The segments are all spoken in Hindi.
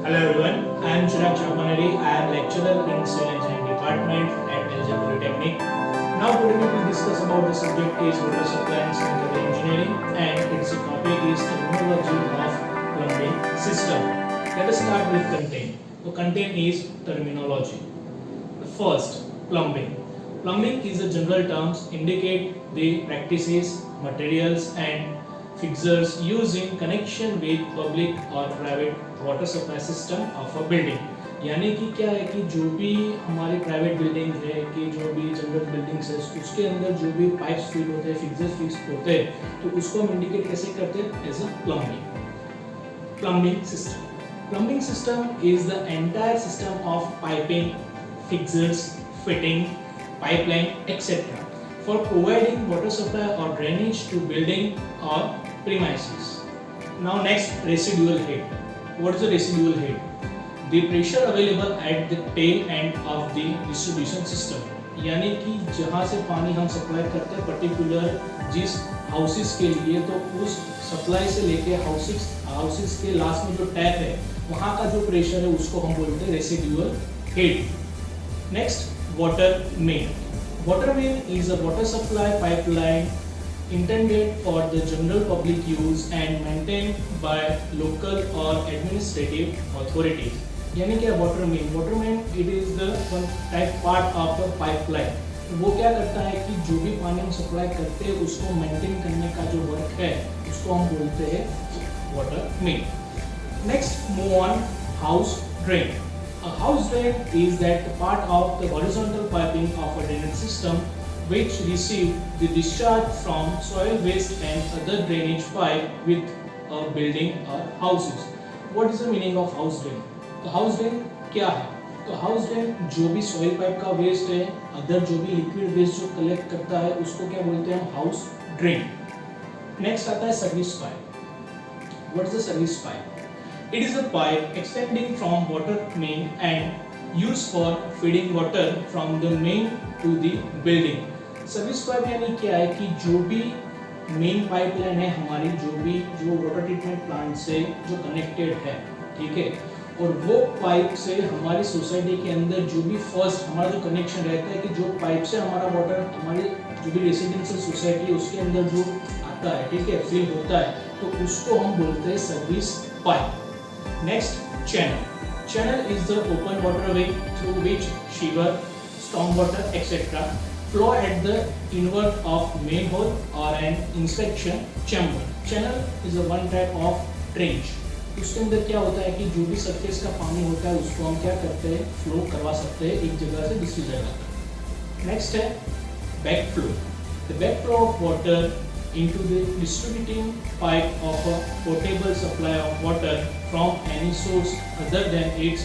Hello everyone, I am Chirag Chapanari. I am lecturer in Civil Engineering Department at Elja Polytechnic. Now today we will discuss about the subject is water supply and sanitary engineering, and its topic is terminology of plumbing system. Let us start with content. The content is terminology. The first, plumbing. Plumbing is a general terms indicate the practices, materials and fixtures used in connection with public or private water supply system of a building. यानी कि क्या है कि जो भी हमारी प्राइवेट बिल्डिंग है कि जो भी जनरल बिल्डिंग्स है उसके अंदर जो भी पाइप्स फिट होते हैं, फिक्सर्स फिक्स होते हैं, तो उसको हम इंडिकेट कैसे करते हैं? As a plumbing. Plumbing system. Plumbing system is the entire system of piping, fixers, fitting, pipeline, etc. for providing water supply or drainage to building or premises. Now next, residual head. What is the residual head? The pressure available at the tail end of the distribution system. यानी कि जहाँ से पानी हम सप्लाई करते हैं पर्टिकुलर जिस हाउसेस के लिए, तो उस सप्लाई से लेके हाउसेस के लास्ट में जो टैप है वहाँ का जो प्रेशर है उसको हम बोलते हैं residual head. Next, water main. Water main is a water supply pipeline intended for the general public use and maintained by local or administrative authorities. यानी क्या water main? Water main it is the one type part of a pipeline. वो क्या करता है कि जो भी पानी हम सप्लाई करते हैं उसको मेंटेन करने का जो वर्क है उसको हम बोलते हैं water main. Next, move on, house drain. A house drain is that part of the horizontal piping of a drainage system which receive the discharge from soil waste and other drainage pipe with a building or houses. What is the meaning of house drain? तो house drain क्या है? तो house drain जो भी soil pipe का waste है, अदर जो भी liquid waste जो collect करता है उसको क्या बोलते हैं हम? house drain. Next आता है service pipe. What is the service pipe? It is a pipe extending from water main and used for feeding water from the main to the building. Service pipe यानी क्या है कि जो भी मेन पाइपलाइन है हमारी, जो वाटर ट्रीटमेंट प्लांट से जो कनेक्टेड है, ठीक है, और वो पाइप से हमारी सोसाइटी के अंदर जो भी फर्स्ट हमारा जो कनेक्शन रहता है कि जो पाइप से हमारा वाटर हमारी जो भी रेसिडेंशियल सोसाइटी है उसके अंदर जो आता है, ठीक है, फिल होता है, तो उसको हम बोलते हैं service pipe. Next, channel. Channel is the open waterway through which sewer, stormwater, etc. flow at the inward of main hole or an inspection chamber. Channel is a one type of trench. उसके अंदर क्या होता है कि जो भी सरफेस का पानी होता है उसको हम क्या करते हैं? फ्लो करवा सकते हैं एक जगह से दूसरी जगह तक। नेक्स्ट है back flow. The back flow of water into the distributing pipe of a potable supply of water from any source other than its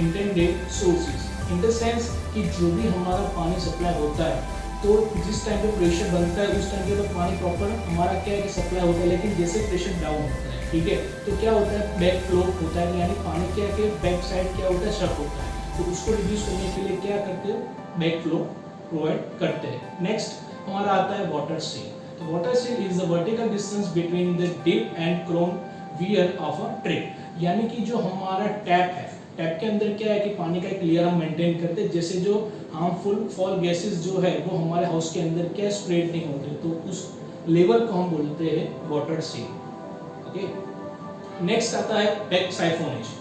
intended sources. In the sense कि जो भी हमारा पानी सप्लाई होता है तो जिस टाइम पे प्रेशर बनता है उस टाइम पे तो पानी प्रॉपर हमारा क्या है कि सप्लाई होता है, लेकिन जैसे प्रेशर डाउन होता है, ठीक है, तो क्या होता है? बैक फ्लो होता है, यानी पानी क्या है कि बैक साइड क्या होता है? शक होता है, तो उसको रिड्यूस करने के लिए क्या करते हैं? बैक फ्लो प्रोवाइड करते हैं। नेक्स्ट हमारा आता है water seal. The water seal is the vertical distance between the dip and crown weir of a trip. यानी कि जो हमारा टैप है, टैप के अंदर क्या है कि पानी का एक लेयर हम मेंटेन करते हैं, जैसे जो हार्मफुल फॉल गैसेस जो है वो हमारे हाउस के अंदर क्या स्प्रेड नहीं होते, तो उस लेवल को हम बोलते हैं वाटर सील। ओके, नेक्स्ट आता है back साइफोनेज।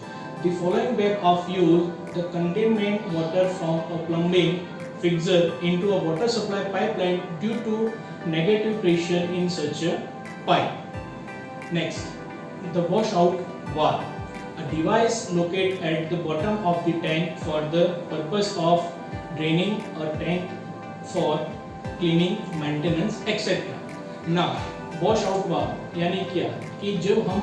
The following back of use the containment water from a plumbing fixture into a water supply pipeline due to negative pressure in such a pipe. Next, the washout valve, a device located at the bottom of the tank for the purpose of draining a tank for cleaning, maintenance, etc. Now, washout valve यानी क्या कि जब हम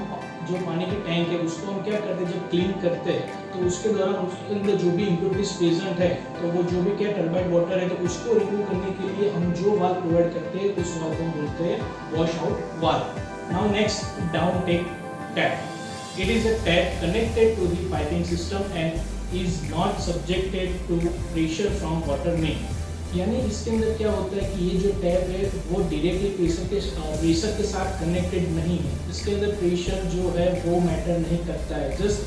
जो पानी के टैंक है उसको हम क्या करते हैं? जब क्लीन करते हैं तो उसके दौरान उसके अंदर जो भी इम्प्योरिटीज प्रेजेंट है तो वो जो भी क्या टर्बाइड वाटर है तो उसको रिमूव करने के लिए हम जो वाल्व प्रोवाइड करते हैं उस वाल्व को हम बोलते हैं wash out valve. Now next, down take tap. It is a tap connected to the piping system and is not subjected to pressure from water main. यानी इसके अंदर क्या होता है कि ये जो टैप है वो डायरेक्टली प्रेशर के साथ कनेक्टेड नहीं है, इसके अंदर प्रेशर जो है वो मैटर नहीं करता है, जस्ट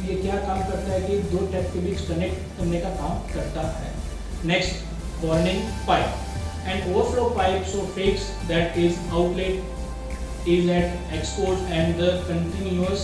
ये क्या काम करता है कि दो टैप के बीच कनेक्ट करने का काम करता है। Next, warning pipe and overflow pipe so fix that is outlet is at exposed and the continuous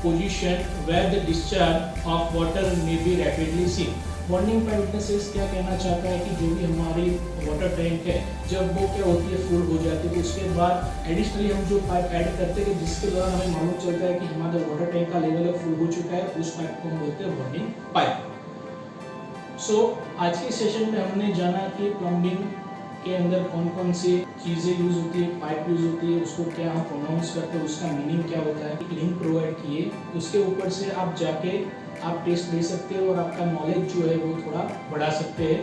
position where the discharge of water may be rapidly seen. Warning pipe witnesses क्या कहना चाहता है कि जो भी हमारी वाटर टैंक है जब वो क्या होती है फुल हो जाती है तो उसके बाद एडिशनली हम जो पाइप ऐड करते हैं जिसके द्वारा हमें मालूम चलता है कि हमारा वाटर टैंक का लेवल फुल हो चुका है, उस पाइप को हम बोलते हैं वार्निंग पाइप। सो आज के सेशन में हमने जाना कि प्लम्बिंग के अंदर कौन कौन सी चीज़ें यूज़ होती है, पाइप यूज़ होती है, उसको क्या हम प्रोनाउंस करते हैं, उसका मीनिंग क्या होता है। लिंक प्रोवाइड किए, उसके ऊपर से आप जाके आप टेस्ट दे सकते हो और आपका नॉलेज जो है वो थोड़ा बढ़ा सकते हैं।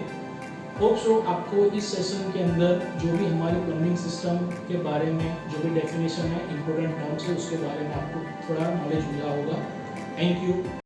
होप सो आपको इस सेशन के अंदर जो भी हमारे प्लम्बिंग सिस्टम के बारे में जो भी डेफिनेशन है, इंपॉर्टेंट टर्म्स है, उसके बारे में आपको थोड़ा नॉलेज मिला होगा। Thank you.